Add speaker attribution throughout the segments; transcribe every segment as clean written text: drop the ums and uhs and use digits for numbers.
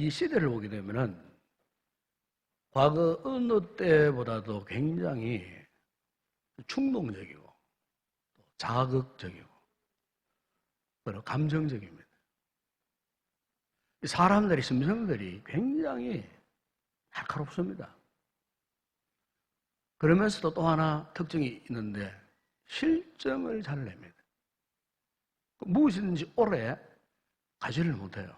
Speaker 1: 이 시대를 보게 되면은 과거 어느 때보다도 굉장히 충동적이고 자극적이고 그리고 감정적입니다. 사람들이, 심성들이 굉장히 날카롭습니다. 그러면서도 또 하나 특징이 있는데 실정을 잘 냅니다. 무엇이든지 오래 가지를 못해요.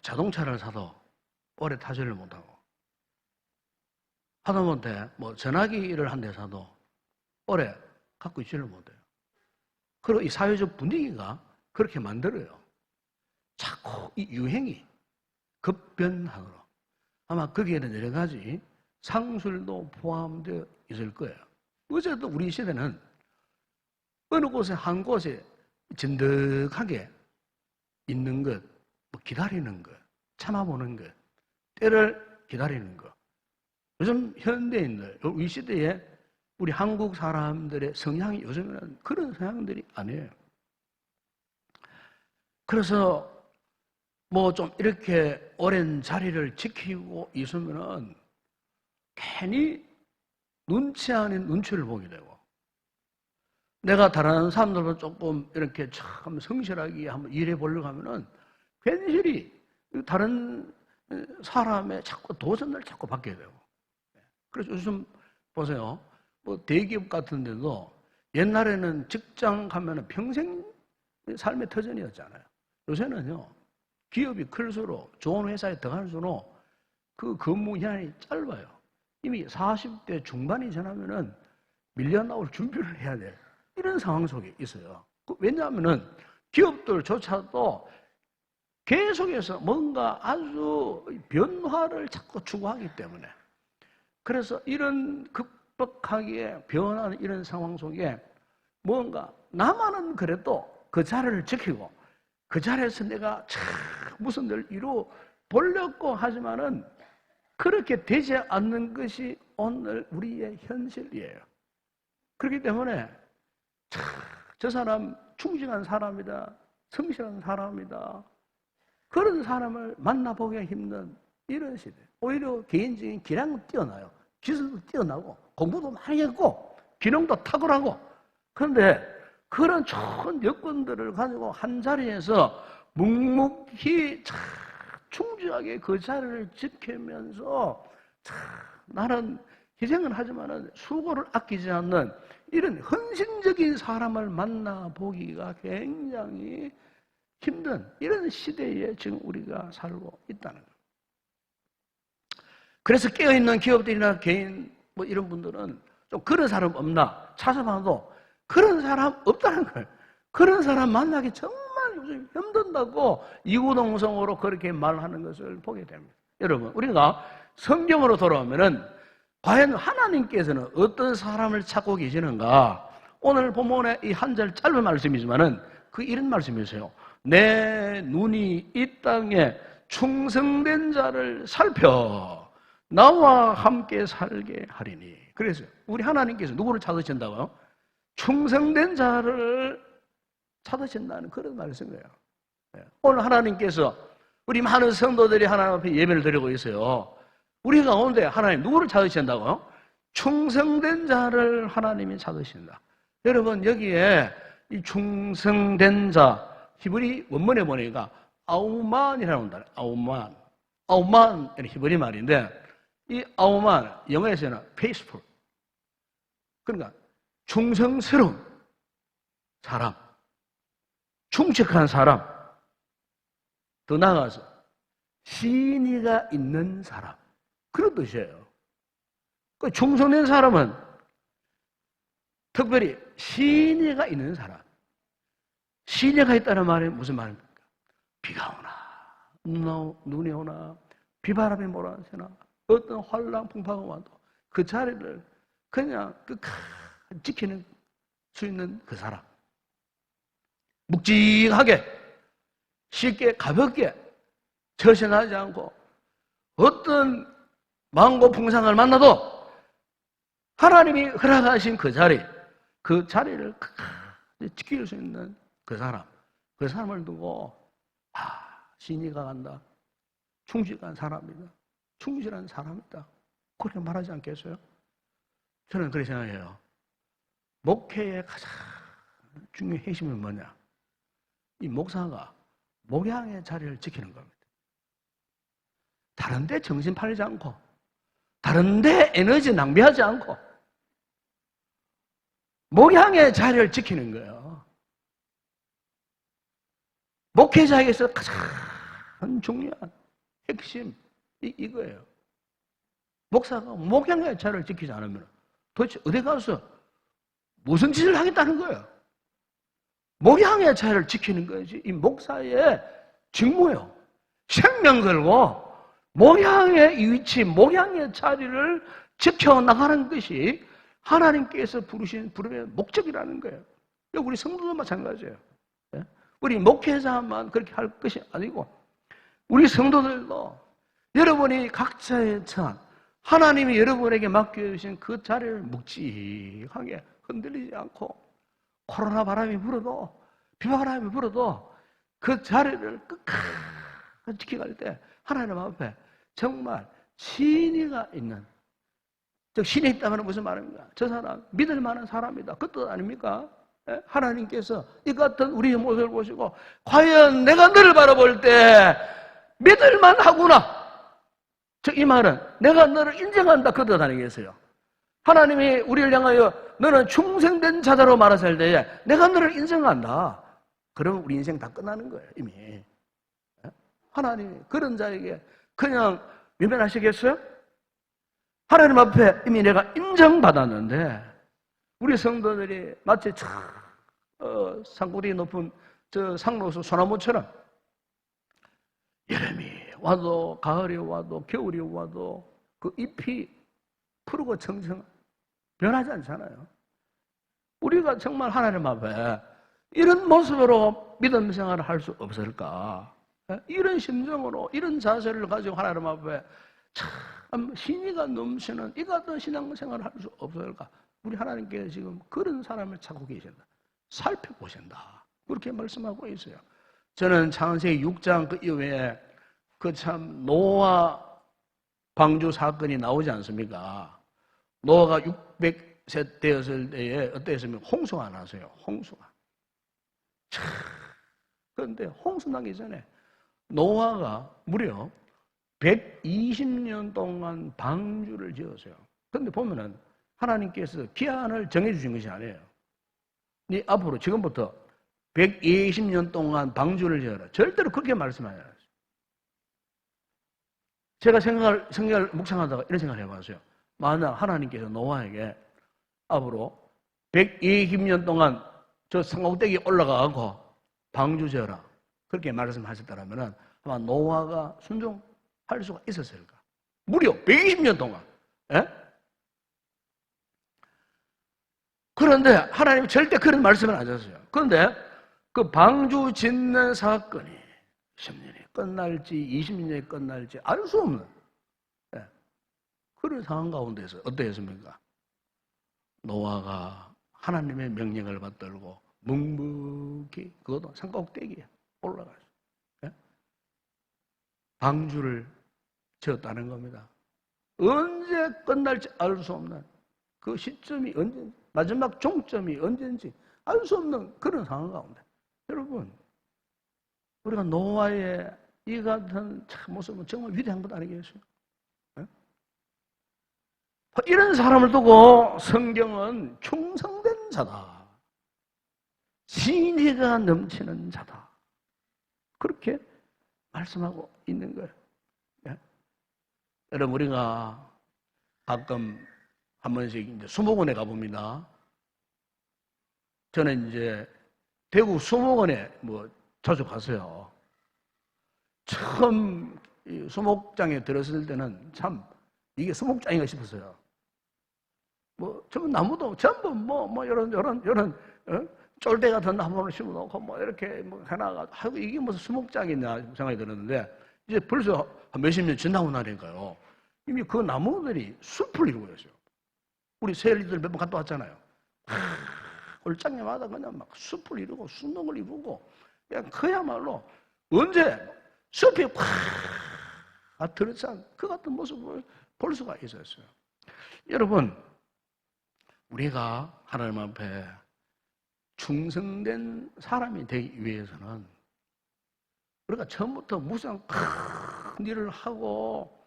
Speaker 1: 자동차를 사도 오래 타지를 못하고, 하다못해 전화기를 한 대 사도 오래 갖고 있지를 못해요. 그리고 이 사회적 분위기가 그렇게 만들어요. 자꾸 이 유행이 급변하도록. 아마 거기에는 여러 가지 상술도 포함되어 있을 거예요. 어쨌든 우리 시대는 어느 곳에 한 곳에 진득하게 있는 것, 기다리는 것, 참아보는 것, 때를 기다리는 것. 요즘 현대인들, 이 시대에 우리 한국 사람들의 성향이 요즘에는 그런 성향들이 아니에요. 그래서 좀 이렇게 오랜 자리를 지키고 있으면은 괜히 눈치 아닌 눈치를 보게 되고, 내가 다른 사람들보다 조금 이렇게 참 성실하게 한번 일해 보려고 하면은 괜시리 다른 사람의 자꾸 도전을 자꾸 받게 되고. 그래서 요즘 보세요. 대기업 같은 데도 옛날에는 직장 가면은 평생 삶의 터전이었잖아요. 요새는요, 기업이 클수록, 좋은 회사에 들어갈수록 그 근무 기간이 짧아요. 이미 40대 중반이 지나면은 밀려 나올 준비를 해야 돼요. 이런 상황 속에 있어요. 왜냐하면은 기업들조차도 계속해서 뭔가 아주 변화를 자꾸 추구하기 때문에. 그래서 이런 급박하게 변하는 이런 상황 속에 뭔가 나만은 그래도 그 자리를 지키고 그 자리에서 내가 무슨 일을 이루어 보려고 하지만은 그렇게 되지 않는 것이 오늘 우리의 현실이에요. 그렇기 때문에 저 사람 충실한 사람이다, 성실한 사람이다, 그런 사람을 만나보기가 힘든 이런 시대. 오히려 개인적인 기량은 뛰어나요. 기술도 뛰어나고 공부도 많이 했고 기능도 탁월하고. 그런데 그런 좋은 여건들을 가지고 한 자리에서 묵묵히 충실하게 그 자리를 지키면서 나는 희생을 하지만은 수고를 아끼지 않는 이런 헌신적인 사람을 만나보기가 굉장히 힘든 이런 시대에 지금 우리가 살고 있다는 거예요. 그래서 깨어있는 기업들이나 개인 이런 분들은 좀 그런 사람 없나 찾아봐도 그런 사람 없다는 거예요. 그런 사람 만나기 정말 요즘 힘든다고 이구동성으로 그렇게 말하는 것을 보게 됩니다. 여러분, 우리가 성경으로 돌아오면은 과연 하나님께서는 어떤 사람을 찾고 계시는가? 오늘 본문의 이 한 절 짧은 말씀이지만은 이런 말씀이세요. 내 눈이 이 땅에 충성된 자를 살펴 나와 함께 살게 하리니. 그래서 우리 하나님께서 누구를 찾으신다고요? 충성된 자를 찾으신다는 그런 말씀이에요. 오늘 하나님께서 우리 많은 성도들이 하나님 앞에 예배를 드리고 있어요. 우리 가운데 하나님 누구를 찾으신다고요? 충성된 자를 하나님이 찾으신다. 여러분, 여기에 이 충성된 자, 히브리 원문에 보니까 아우만이라는 단어, 아우만. 아우만, 히브리 말인데, 이 아우만, 영어에서는 faithful. 그러니까 충성스러운 사람, 충직한 사람, 더 나아가서 신의가 있는 사람, 그런 뜻이에요. 그 충성된 사람은 특별히 신의가 있는 사람. 신의가 있다는 말이 무슨 말입니까? 비가 오나 눈이 오나 비바람이 몰아치나 어떤 환랑 풍파가 와도 그 자리를 그냥 끝까지 지키는 수 있는 그 사람. 묵직하게 쉽게 가볍게 처신하지 않고 어떤 망고 풍상을 만나도 하나님이 허락하신 그 자리를 끝까지 지킬 수 있는 그 사람을 두고 신의가 간다, 충실한 사람이다. 충실한 사람이다. 그렇게 말하지 않겠어요? 저는 그렇게 생각해요. 목회의 가장 중요한 핵심은 뭐냐? 이 목사가 목양의 자리를 지키는 겁니다. 다른 데 정신 팔리지 않고, 다른 데 에너지 낭비하지 않고, 목양의 자리를 지키는 거예요. 목회자에게서 가장 중요한 핵심, 이거예요. 목사가 목양의 자리를 지키지 않으면 도대체 어디 가서 무슨 짓을 하겠다는 거예요? 목양의 자리를 지키는 것이 이 목사의 직무예요. 생명 걸고 목양의 위치, 목양의 자리를 지켜나가는 것이 하나님께서 부르신 부름의 목적이라는 거예요. 우리 성도도 마찬가지예요. 우리 목회자만 그렇게 할 것이 아니고 우리 성도들도 여러분이 각자의 처한 하나님이 여러분에게 맡겨주신 그 자리를 묵직하게 흔들리지 않고 코로나 바람이 불어도 비바람이 불어도 그 자리를 끝까지 지켜갈 때 하나님 앞에 정말 신의가 있는, 즉 신이 있다면 무슨 말입니까? 저 사람 믿을 만한 사람이다. 그 뜻 아닙니까? 하나님께서 이 같은 우리의 모습을 보시고 과연 내가 너를 바라볼 때 믿을만 하구나. 즉 이 말은 내가 너를 인정한다 그 뜻 아니겠어요? 하나님이 우리를 향하여 너는 충성된 자다로 말하실 때에 내가 너를 인정한다. 그러면 우리 인생 다 끝나는 거예요 이미. 하나님이 그런 자에게 그냥 외면하시겠어요? 하나님 앞에 이미 내가 인정받았는데 우리 성도들이 마치 산골이 높은 저 상로수 소나무처럼 여름이 와도 가을이 와도 겨울이 와도 그 잎이 푸르고 청청 변하지 않잖아요. 우리가 정말 하나님 앞에 이런 모습으로 믿음 생활을 할 수 없을까? 이런 심정으로 이런 자세를 가지고 하나님 앞에 참 신의가 넘치는 이 같은 신앙생활을 할 수 없을까? 우리 하나님께서 지금 그런 사람을 찾고 계신다. 살펴보신다. 그렇게 말씀하고 있어요. 저는 창세기 6장 그 이후에 그 참 노아 방주 사건이 나오지 않습니까? 노아가 600세 되었을 때에 어땠습니까? 홍수가 났어요. 홍수가. 그런데 홍수 나기 전에 노아가 무려 120년 동안 방주를 지었어요. 그런데 보면은 하나님께서 기한을 정해주신 것이 아니에요. 네 앞으로 지금부터 120년 동안 방주를 지어라. 절대로 그렇게 말씀하지 않았어요. 제가 성경을 묵상하다가 이런 생각을 해봤어요. 만약 하나님께서 노아에게 앞으로 120년 동안 저 산꼭대기에 올라가고 방주 지어라. 그렇게 말씀하셨다면 아마 노아가 순종할 수가 있었을까? 무려 120년 동안. 예? 그런데 하나님이 절대 그런 말씀을 안 하셨어요. 그런데 그 방주 짓는 사건이 10년이 끝날지 20년이 끝날지 알 수 없는 그런 상황 가운데서 어떠했습니까? 노아가 하나님의 명령을 받들고 묵묵히 그것도 산꼭대기에 올라가서 방주를 지었다는 겁니다. 언제 끝날지 알 수 없는 그 시점이 언제인지 마지막 종점이 언제인지 알 수 없는 그런 상황 가운데 여러분 우리가 노아의 이 같은 모습은 정말 위대한 것 아니겠어요? 이런 사람을 두고 성경은 충성된 자다. 신의가 넘치는 자다. 그렇게 말씀하고 있는 거예요. 여러분 우리가 가끔 한 번씩 이제 수목원에 가봅니다. 저는 이제 대구 수목원에 자주 갔어요. 처음 이 수목장에 들었을 때는 참 이게 수목장인가 싶었어요. 전부 나무도 전부 이런 쫄대 같은 나무를 심어놓고 이렇게 해놔가지고 이게 무슨 수목장이냐 생각이 들었는데 이제 벌써 한 몇십 년 지나고 나니까요. 이미 그 나무들이 숲을 이루고 있어요. 우리 세리들 몇 번 갔다 왔잖아요. 골짜기마다 그냥 막 숲을 이루고 순농을 이루고 그냥 그야말로 언제 숲이 확 드러찬 그 같은 모습을 볼 수가 있었어요. 여러분, 우리가 하나님 앞에 충성된 사람이 되기 위해서는 우리가 처음부터 무슨 큰 일을 하고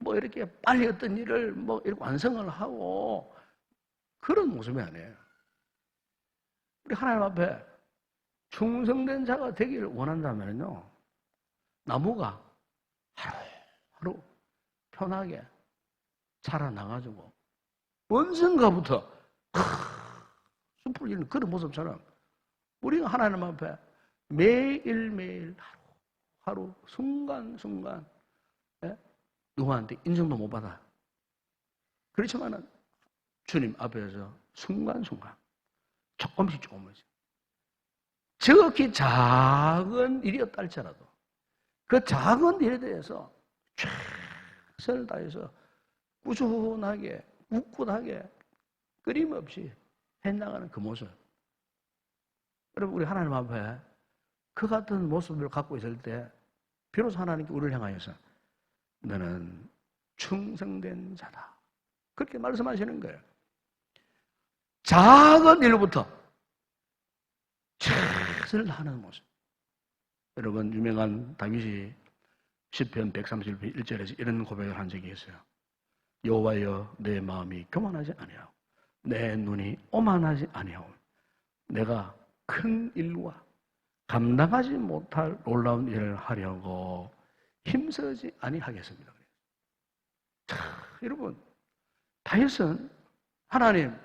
Speaker 1: 뭐 이렇게 빨리 어떤 일을 뭐 이렇게 완성을 하고 그런 모습이 아니에요. 우리 하나님 앞에 충성된 자가 되기를 원한다면요, 나무가 하루하루 편하게 자라나가지고 언젠가부터 숲을 이는 그런 모습처럼 우리가 하나님 앞에 매일매일 하루 순간순간 누구한테 인정도 못 받아. 그렇지만은 주님 앞에서 순간순간 조금씩 지극히 작은 일이었다 할지라도 그 작은 일에 대해서 최선을 다해서 꾸준하게 굳건하게 끊임없이 해나가는 그 모습. 여러분, 우리 하나님 앞에 그 같은 모습을 갖고 있을 때 비로소 하나님께 우리를 향하여서 너는 충성된 자다, 그렇게 말씀하시는 거예요. 작은 일부터 최선을 다하는 모습. 여러분, 유명한 다윗이 시편 131편 1절에서 이런 고백을 한 적이 있어요. 여호와여, 내 마음이 교만하지 아니하고 내 눈이 오만하지 아니하오. 내가 큰 일과 감당하지 못할 놀라운 일을 하려고 힘쓰지 아니하겠습니다. 여러분, 다윗은 하나님,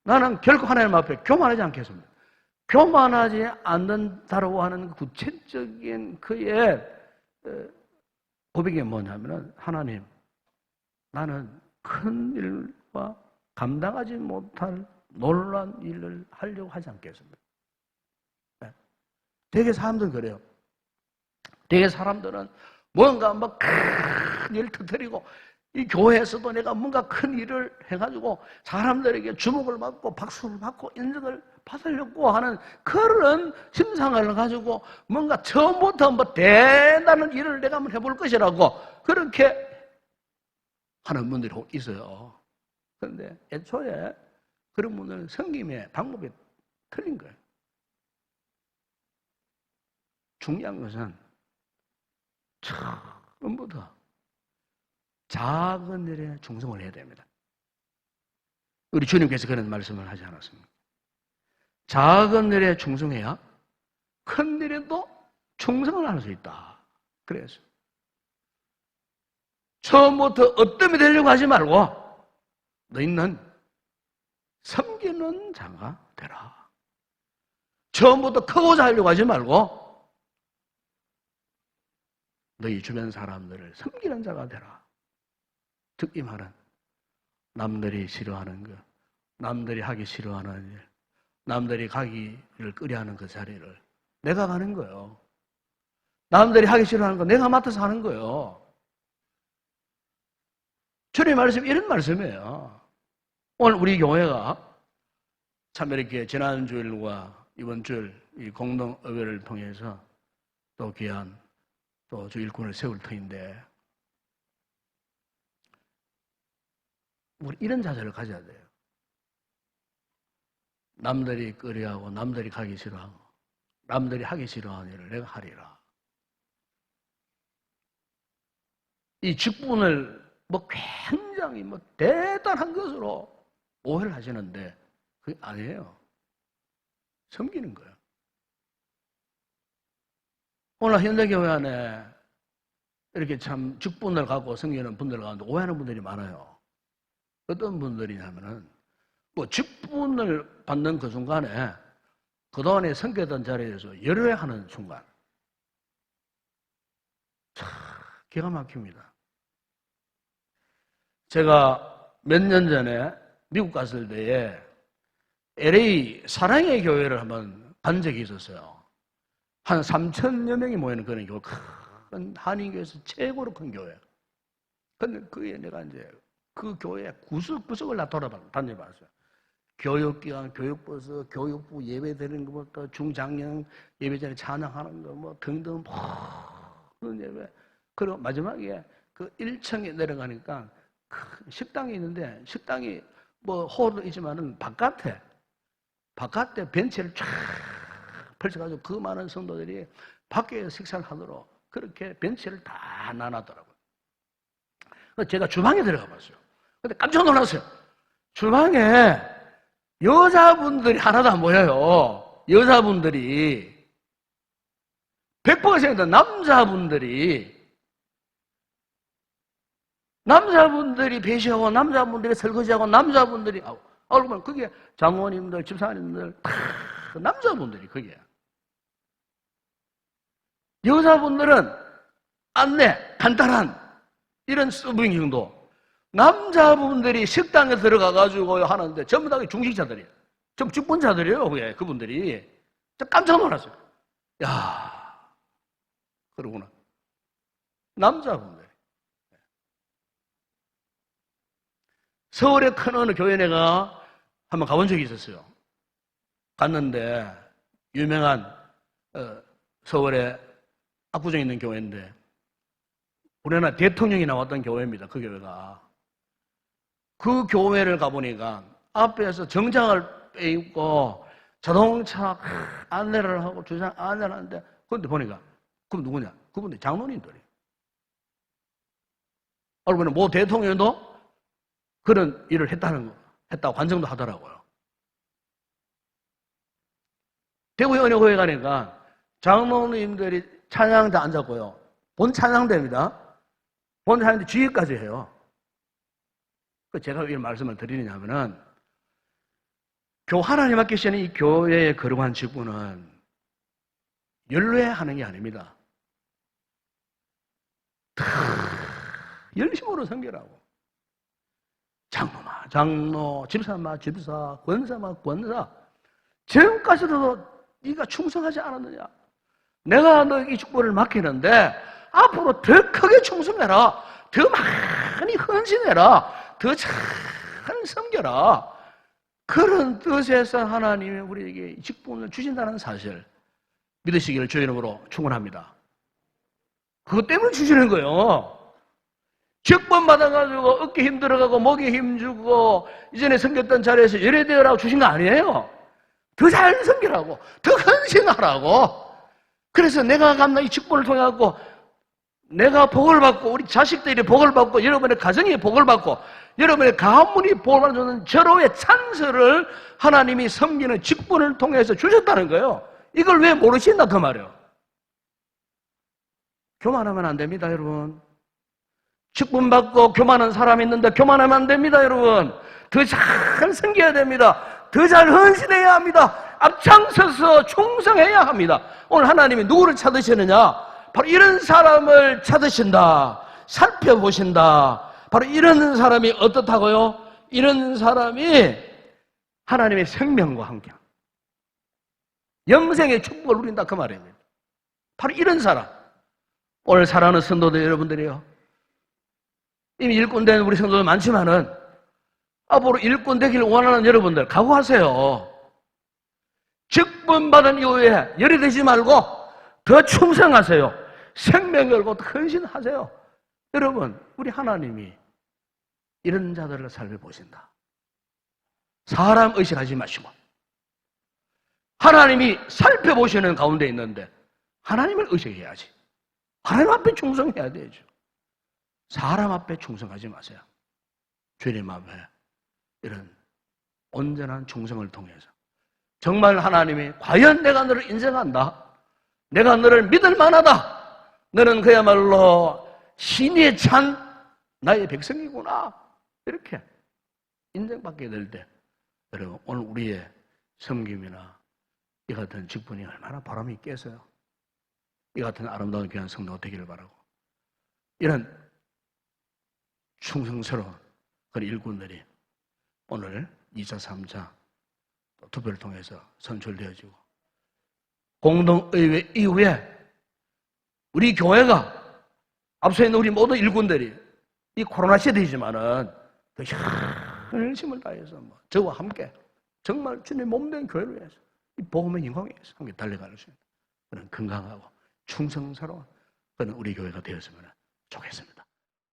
Speaker 1: 나는 결코 하나님 앞에 교만하지 않겠습니다. 교만하지 않는다고 하는 구체적인 그의 고백이 뭐냐면은, 하나님, 나는 큰 일과 감당하지 못할 놀라운 일을 하려고 하지 않겠습니다. 되게 사람들은 그래요. 되게 사람들은 뭔가 막 큰 일을 터뜨리고, 이 교회에서도 내가 뭔가 큰 일을 해가지고 사람들에게 주목을 받고 박수를 받고 인정을 받으려고 하는 그런 심상을 가지고 뭔가 처음부터 뭐 대단한 일을 내가 한번 해볼 것이라고 그렇게 하는 분들이 있어요. 그런데 애초에 그런 분들은 섬김의 방법이 틀린 거예요. 중요한 것은 처음부터 작은 일에 충성을 해야 됩니다. 우리 주님께서 그런 말씀을 하지 않았습니까? 작은 일에 충성해야 큰 일에도 충성을 할 수 있다. 그래서 처음부터 어떤 게 되려고 하지 말고 너희는 섬기는 자가 되라. 처음부터 크고자 하려고 하지 말고 너희 주변 사람들을 섬기는 자가 되라. 즉 이 말은 남들이 싫어하는 것, 남들이 하기 싫어하는 일, 남들이 가기를 꺼려하는 그 자리를 내가 가는 거예요. 남들이 하기 싫어하는 거 내가 맡아서 하는 거예요. 주님의 말씀 이런 말씀이에요. 오늘 우리 교회가 참 이렇게 지난 주일과 이번 주일 이 공동 의회를 통해서 또 귀한 또 주일꾼을 세울 터인데, 우리 이런 자세를 가져야 돼요. 남들이 꺼려하고 남들이 가기 싫어하고 남들이 하기 싫어하는 일을 내가 하리라. 이 직분을 뭐 굉장히 뭐 대단한 것으로 오해를 하시는데 그게 아니에요. 섬기는 거예요. 오늘 현대교회 안에 이렇게 참 직분을 갖고 섬기는 분들 가운데 오해하는 분들이 많아요. 어떤 분들이냐면은 뭐 직분을 받는 그 순간에 그동안에 섬겼던 자리에서 열애하는 순간 참 기가 막힙니다. 제가 몇 년 전에 미국 갔을 때에 LA 사랑의 교회를 한번 간 적이 있었어요. 한 3,000여 명이 모이는 그런 교회, 큰 한인교회에서 최고로 큰 교회. 근데 그게 내가 이제 그 교회 구석구석을 다 다녀봤어요. 교육기관, 교육버스, 교육부 예배 드리는 것부터 중장년 예배 전에 찬양하는 거 뭐 등등 모든 예배. 그리고 마지막에 그 1층에 내려가니까 큰 식당이 있는데 식당이 뭐 홀도 있지만은 바깥에 벤치를 쫙 펼쳐가지고 그 많은 성도들이 밖에 식사를 하도록 그렇게 벤치를 다 나눴더라고요. 그래서 제가 주방에 들어가 봤어요. 근데 깜짝 놀랐어요. 주방에 여자분들이 하나도 안 보여요. 여자분들이 100% 남자분들이 배시하고 남자분들이 설거지하고 남자분들이 그러면 그게 장모님들, 집사님들 다 남자분들이 그게. 여자분들은 안내, 간단한 이런 서빙 정도. 남자분들이 식당에 들어가가지고 하는데 전부 다 중식자들이에요. 전부 직분자들이에요. 그게 그분들이. 깜짝 놀랐어요. 야, 그러구나. 남자분들. 서울의 큰 어느 교회 내가 한번 가본 적이 있었어요. 갔는데 유명한 서울에 압구정에 있는 교회인데 우리나라 대통령이 나왔던 교회입니다. 그 교회가. 그 교회를 가보니까 앞에서 정장을 빼입고 자동차 안내를 하고 주장 안내를 하는데 그런데 보니까 그럼 누구냐? 그분들 장로님들이에요. 그러면 뭐 대통령도 그런 일을 했다고 관정도 하더라고요. 대구 연회교회 가니까 장로님들이 찬양대 앉았고요. 본 찬양대입니다. 본 찬양대 주의까지 해요. 제가 왜 이 말씀을 드리느냐면은 하나님 앞에 계시는 이 교회의 거룩한 직분은 연례하는 게 아닙니다. 열심으로 섬기라고. 장로마 장로, 집사마 집사, 권사마 권사. 지금까지도 네가 충성하지 않았느냐? 내가 너에게 이 직분을 맡기는데 앞으로 더 크게 충성해라. 더 많이 헌신해라. 더 잘 섬겨라. 그런 뜻에서 하나님이 우리에게 이 직분을 주신다는 사실 믿으시기를 주의 이름으로 축원합니다. 그것 때문에 주시는 거예요. 직분 받아가지고 어깨 힘들어가고 목에 힘주고 이전에 섬겼던 자리에서 열애되어라고 주신 거 아니에요. 더 잘 섬기라고, 더 헌신하라고. 그래서 내가 감당 이 직분을 통해 갖고 내가 복을 받고 우리 자식들이 복을 받고 여러분의 가정이 복을 받고 여러분의 가문이 복을 받는 절호의 찬스를 하나님이 섬기는 직분을 통해서 주셨다는 거예요. 이걸 왜 모르신다 그 말이에요. 교만하면 안 됩니다, 여러분. 직분 받고 교만한 사람이 있는데 교만하면 안 됩니다, 여러분. 더 잘 섬겨야 됩니다. 더 잘 헌신해야 합니다. 앞장서서 충성해야 합니다. 오늘 하나님이 누구를 찾으시느냐? 바로 이런 사람을 찾으신다. 살펴보신다. 바로 이런 사람이 어떻다고요? 이런 사람이 하나님의 생명과 함께 영생의 축복을 누린다 그 말입니다. 바로 이런 사람. 오늘 사랑하는 성도들 여러분들이요. 이미 일꾼된 우리 성도들 많지만은 앞으로 일꾼 되길 원하는 여러분들 각오하세요. 직분 받은 이후에 열이 되지 말고 더 충성하세요. 생명 걸고 헌신하세요. 여러분, 우리 하나님이 이런 자들을 살펴보신다. 사람 의식하지 마시고 하나님이 살펴보시는 가운데 있는데 하나님을 의식해야지. 하나님 앞에 충성해야 되죠. 사람 앞에 충성하지 마세요. 주님 앞에 이런 온전한 충성을 통해서 정말 하나님이 과연 내가 너를 인정한다. 내가 너를 믿을 만하다. 너는 그야말로 신이 찬 나의 백성이구나. 이렇게 인정받게 될 때 여러분 오늘 우리의 섬김이나 이 같은 직분이 얼마나 보람이 있겠어요. 이 같은 아름다운 귀한 성도가 되기를 바라고 이런 충성스러운 그런 일꾼들이 오늘 2차, 3차 투표를 통해서 선출되어지고 공동의회 이후에 우리 교회가 앞서 있는 우리 모든 일꾼들이 이 코로나 시대이지만은 더 열심을 다해서 저와 함께 정말 주님 몸된 교회를 위해서 이 복음의 영광에 위해서 함께 달려갈 수 있는 그런 건강하고 충성스러운 그런 우리 교회가 되었으면 좋겠습니다.